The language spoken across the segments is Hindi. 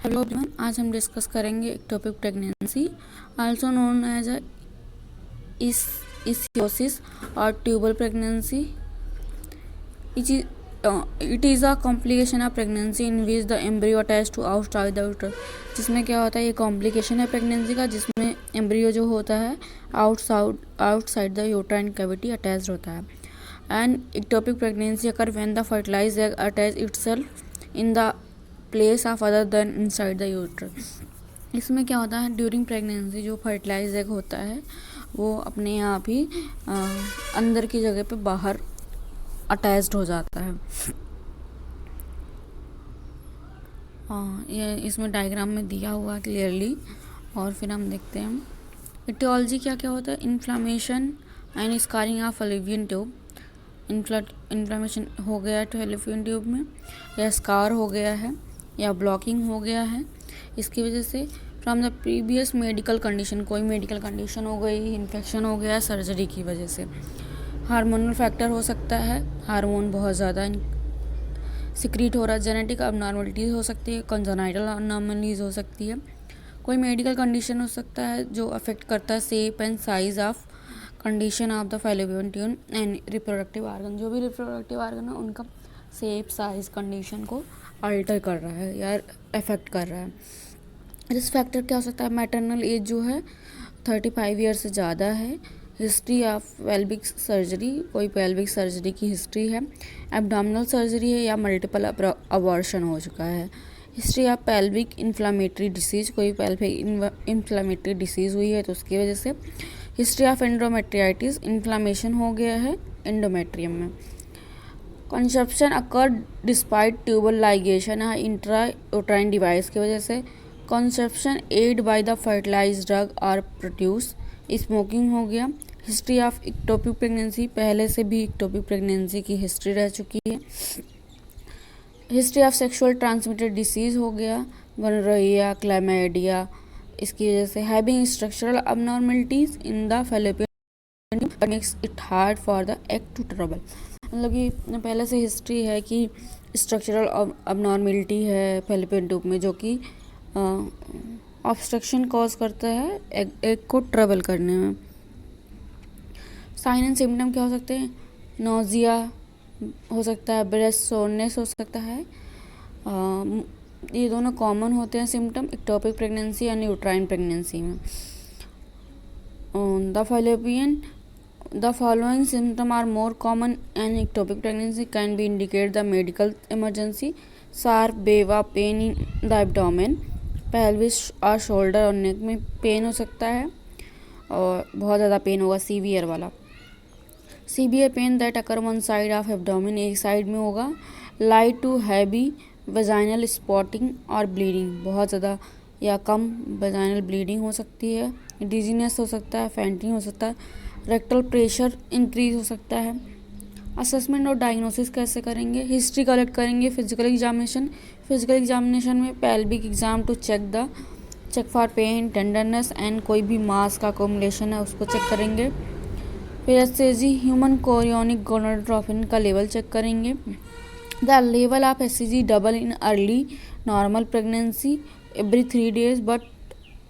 हेलो एवरीवन, आज हम डिस्कस करेंगे ectopic pregnancy also known as eccyesis और tubal pregnancy. It is a complication of pregnancy in which the embryo attach to outside the uterus. जिसमें क्या होता है, ये कॉम्प्लिकेशन है प्रेगनेंसी का जिसमें एम्ब्रियो जो होता है outside the uterine cavity attach होता है. And ectopic pregnancy occur when the fertilized egg attach itself in the place of other than inside the uterus. इसमें क्या होता है, ड्यूरिंग प्रेगनेंसी जो फर्टिलाइज एग होता है वो अपने आप ही अंदर की जगह पे बाहर अटैच्ड हो जाता है. ये इसमें डायग्राम में दिया हुआ क्लियरली. और फिर हम देखते हैं एटियोलॉजी क्या क्या होता है. Inflammation and scarring of fallopian tube. Inflammation हो गया है फैलोपियन ट्यूब में, या स्कार हो गया है, या ब्लॉकिंग हो गया है. इसकी वजह से from the previous medical condition, कोई मेडिकल कंडीशन हो गई, इन्फेक्शन हो गया, सर्जरी की वजह से. हार्मोनल फैक्टर हो सकता है, हार्मोन बहुत ज़्यादा सिक्रीट हो रहा है. जेनेटिक अबनॉर्मलिटीज़ हो सकती है, कंजेनाइटल अबनॉर्मलिटीज़ हो सकती है. कोई मेडिकल कंडीशन हो सकता है जो अफेक्ट करता है shape and size of condition of the fallopian tube and reproductive organ. जो भी रिप्रोडक्टिव आर्गन है उनका शेप साइज कंडीशन को अल्टर कर रहा है या अफेक्ट कर रहा है. रिस्क फैक्टर क्या हो सकता है, मैटरनल एज जो है 35 ईयर से ज़्यादा है. हिस्ट्री ऑफ पेल्विक सर्जरी, कोई पेल्विक सर्जरी की हिस्ट्री है, एब्डोमिनल सर्जरी है, या मल्टीपल अबॉर्शन हो चुका है. History of pelvic inflammatory disease, कोई पेल्विक इन्फ्लामेटरी डिसीज़ हुई है तो उसकी वजह से. हिस्ट्री ऑफ एंडोमेट्रियाइटिस, इन्फ्लामेशन हो गया है एंडोमेट्रियम में. Conception occur despite tubal ligation है इंट्रा यूट्राइन डिवाइस की वजह से. Conception aid by the fertilize drug are produce. Smoking हो गया. हिस्ट्री ऑफ एक्टोपिक प्रेगनेंसी, पहले से भी एक्टोपिक प्रेगनेंसी की हिस्ट्री रह चुकी है. History of sexual transmitted disease हो गया, गोनोरिया, क्लैमिडिया. इसकी वजह से having structural abnormalities in the fallopian makes it hard for the egg to travel. मतलब कि पहले से हिस्ट्री है कि स्ट्रक्चरल अबनॉर्मलिटी है फैलोपियन ट्यूब में जो कि ऑब्स्ट्रक्शन कॉज करता है एग को ट्रेवल करने में. साइन एंड सिम्टम क्या हो सकते हैं, नोजिया हो सकता है, ब्रेस्ट सोरनेस हो सकता है. ये दोनों कॉमन होते हैं सिम्टम एक्टोपिक प्रेगनेंसी यानी यूट्राइन प्रेगनेंसी में. The following symptoms are more common in ectopic pregnancy can be indicate the medical emergency. Sharp wave of pain in the abdomen, pelvis और shoulder और neck में पेन हो सकता है और बहुत ज़्यादा पेन होगा, सीवियर वाला. Severe pain that occur one side of abdomen, एक साइड में होगा. Light to heavy vaginal spotting और ब्लीडिंग, बहुत ज़्यादा या कम वेजाइनल ब्लीडिंग हो सकती है. डिजीनेस हो सकता है, फेंटिंग हो सकता है. रेक्टल प्रेशर इंक्रीज हो सकता है. असेसमेंट और डायग्नोसिस कैसे करेंगे, हिस्ट्री कलेक्ट करेंगे. फिजिकल एग्जामिनेशन में pelvic exam to check for pain, tenderness and कोई भी मास का अकोमोडेशन है उसको चेक करेंगे. फिर एससीजी ह्यूमन कोरियोनिक गोनाडोट्रोपिन का लेवल चेक करेंगे. The level of hCG double in early normal pregnancy every 3 days but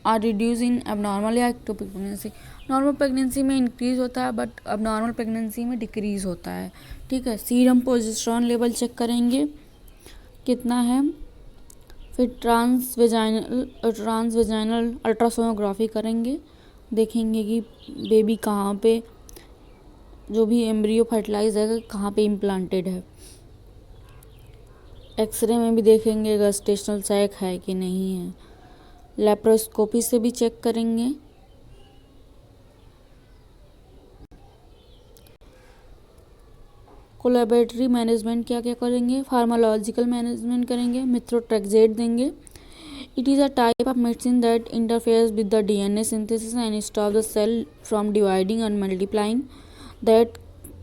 are reduce in abnormal या एक्टोपिक प्रेगनेंसी. नॉर्मल प्रेगनेंसी में इंक्रीज होता है बट अब नॉर्मल प्रेगनेंसी में डिक्रीज होता है. ठीक है. सीरम प्रोजेस्टेरॉन लेवल चेक करेंगे कितना है. फिर ट्रांसवेजाइनल अल्ट्रासोनोग्राफी करेंगे, देखेंगे कि बेबी कहाँ पे, जो भी एम्ब्रियो फर्टिलाइज है कहाँ पे इम्प्लांटेड है. एक्सरे में भी देखेंगे गेस्टेशनल सैक है कि नहीं है. लेप्रोस्कोपी से भी चेक करेंगे. कोलैबोरेटरी मैनेजमेंट क्या क्या करेंगे, फार्माकोलॉजिकल मैनेजमेंट करेंगे, मेथोट्रेक्सेट देंगे. It is a type of medicine that interferes with the DNA synthesis and stop the cell from dividing and multiplying. That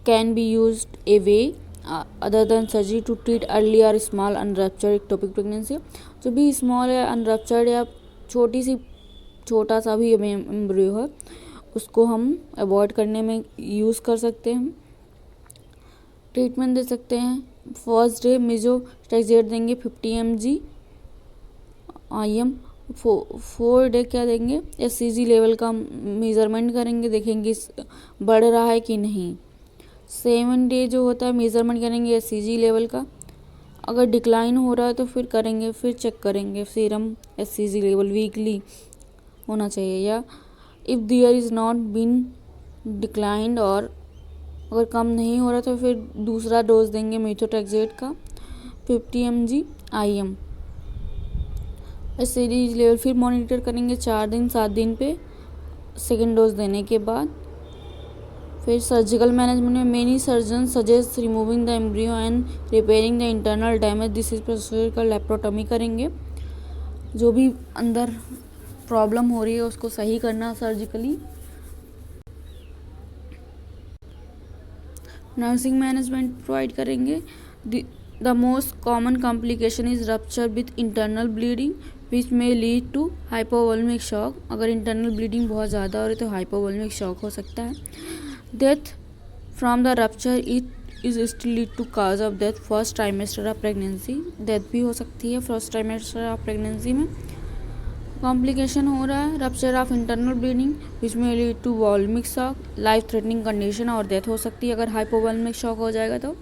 can be used a way other than surgery to treat early और स्मॉल अनरप्चर्ड एक्टोपिक प्रेगनेंसी. जो भी स्मॉल या अनरप्चर्ड या छोटा सा भी एम्ब्रियो है उसको हम अवॉइड करने में यूज़ कर सकते हैं. ट्रीटमेंट दे सकते हैं. फर्स्ट डे मेजोट्रेक्सेट देंगे 50 mg IM 4 डे क्या देंगे, SCG लेवल का मेज़रमेंट करेंगे, देखेंगे बढ़ रहा है कि नहीं। 7 डे जो होता है मेज़रमेंट करेंगे SCG लेवल का, अगर डिक्लाइन हो रहा है तो फिर करेंगे, फिर चेक करेंगे सीरम SCG लेवल वीकली होना चाहिए, या if there is not been declined, और अगर कम नहीं हो रहा तो फिर दूसरा डोज देंगे मेथोट्रेक्सेट का 50 mg IM। SCG लेवल फिर मॉनिटर करेंगे 4 दिन 7 दिन पे सेकेंड डोज देने के बाद। फिर सर्जिकल मैनेजमेंट में many surgeon suggest removing the embryo and repairing the internal damage, this is procedure का लेप्रोटमी करेंगे। जो भी अंदर प्रॉब्लम हो रही है उसको सही करना सर्जिकली। नर्सिंग मैनेजमेंट प्रोवाइड करेंगे। The most common complication is rupture with internal bleeding which may lead to hypovolemic shock. अगर इंटरनल ब्लीडिंग बहुत ज़्यादा हो रही तो हाइपोवोल्मिक शॉक हो सकता है। Death from the rupture it is still lead to cause of death first trimester of pregnancy. Death भी हो सकती है फर्स्ट ट्राइमेस्टर ऑफ प्रेगनेंसी में। कॉम्प्लिकेशन हो रहा है rupture of internal bleeding which may lead to volemic shock, life threatening condition और डेथ हो सकती है अगर हाइपोवोल्मिक शॉक हो जाएगा तो।